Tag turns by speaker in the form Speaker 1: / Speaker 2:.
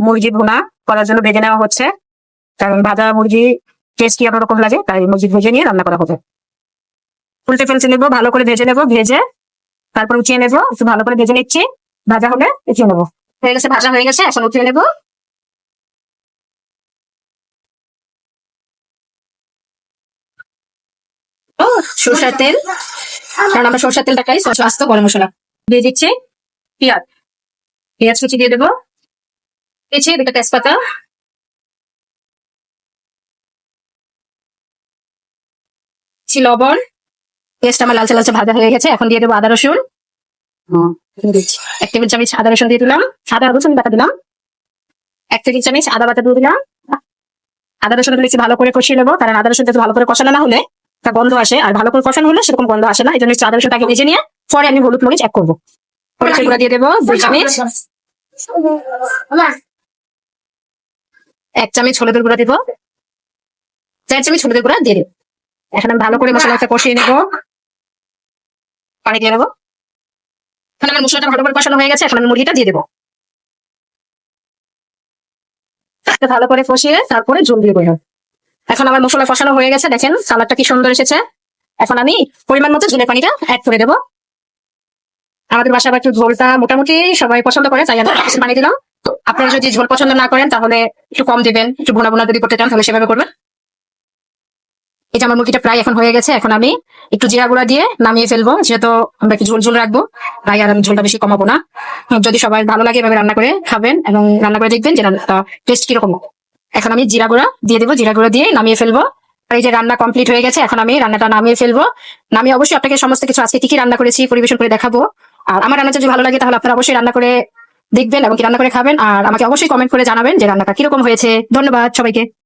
Speaker 1: মুরগি ভুনা করার জন্য ভেজে নেওয়া হচ্ছে, কারণ ভাজা মুরগি টেস্টি অন্যরকম লাগে, তাই মুরগি ভেজে নিয়ে রান্না করা হবে। উল্টে ফেলতে নেবো, ভালো করে ভেজে নেবো, ভেজে তারপর উঠিয়ে নেবো, একটু ভালো করে ভেজে নিচ্ছি, ভাজা হলে উঠিয়ে নেবো। হয়ে গেছে, ভাজা হয়ে গেছে, এখন উঠিয়ে নেবো। ও সরষের তেল, কারণ আমরা সরষের তেলটা খাই, আস্ত গরম মশলা দিয়ে দিচ্ছি, পেঁয়াজ পেঁয়াজ কুচি দিয়ে দেবো, দিচ্ছি দুটো তেজপাতা, লবণ। পেঁয়াজটা আমার লালচে লালচে ভাজা হয়ে গেছে, এখন দিয়ে দেবো আদা রসুন। দিচ্ছি 1 টেবিল চামচ আদা রসুন দিয়ে দিলাম, আদা রসুন বাটা দিলাম। 1 টেবিল চামচ আদা বাটা দিয়ে দিলাম। আদা রসুন দিচ্ছি, ভালো করে কষিয়ে নেবো, কারণ আদা রসুন ভালো করে কষানো না হলে একটা গন্ধ আসে, আর ভালো করে কষানো হলে সেরকম গন্ধ আসে না। এই জন্য আদা রসুনটাকে ভেজে নিয়ে পরে আমি হলুদ মরিচ অ্যাড করবো। মরিচের গুঁড়া দিয়ে দেবো 2 চামচ, 1 চামচ হলুদের গুঁড়া দেবো, 4 চামচ হলুদের গুঁড়া দিয়ে দেবো। এখন আমি ভালো করে মশলাটা কষিয়ে নেবো, পানি দিয়ে নেবো। এখন আমার মশলাটা ভালো করে কষানো হয়ে গেছে, এখন আমি মুরগিটা দিয়ে দেবো। ভালো করে কষিয়ে তারপরে ঝোল দিয়ে দেবো। এখন আমার মশলা কষানো হয়ে গেছে, দেখেন কালারটা কি সুন্দর এসেছে। এখন আমি পরিমাণ মতো ঝোলের পানিটা অ্যাড করে দেবো। আমাদের বাসায় আবার একটু ঝোলটা মোটামুটি সবাই পছন্দ করে, তাই আমি পানি দিলাম। আপনারা যদি ঝোল পছন্দ না করেন তাহলে একটু কম দিবেন, একটু ভুনা ভুনা যদি করতে চান তাহলে সেভাবে করবেন। এটা আমার মুরগিটা প্রায় এখন হয়ে গেছে, এখন আমি একটু জিরা গুঁড়া দিয়ে নামিয়ে ফেলবো, যেহেতু আমরা একটু ঝোল ঝোল রাখবো, তাই আর আমি ঝোলটা বেশি কমাবো না। যদি সবাই ভালো লাগে এভাবে রান্না করে খাবেন এবং রান্না করে দেখবেন যে রান্নাটা টেস্ট কিরকম। এখন আমি জিরা গুঁড়া দিয়ে দেবো, জিরা গুঁড়া দিয়ে নামিয়ে ফেলবো। আর এই যে রান্না কমপ্লিট হয়ে গেছে, এখন আমি রান্নাটা নামিয়ে ফেলবো। নামিয়ে অবশ্যই আপনাকে সমস্ত কিছু আজকে কি কি রান্না করেছি পরিবেশন করে দেখাবো। আর আমার রান্নাটা যদি ভালো লাগে তাহলে আপনারা অবশ্যই রান্না করে দেখবেন এবং কি রান্না করে খাবেন, আর আমাকে অবশ্যই কমেন্ট করে জানাবেন যে রান্নাটা কিরকম হয়েছে। ধন্যবাদ সবাইকে।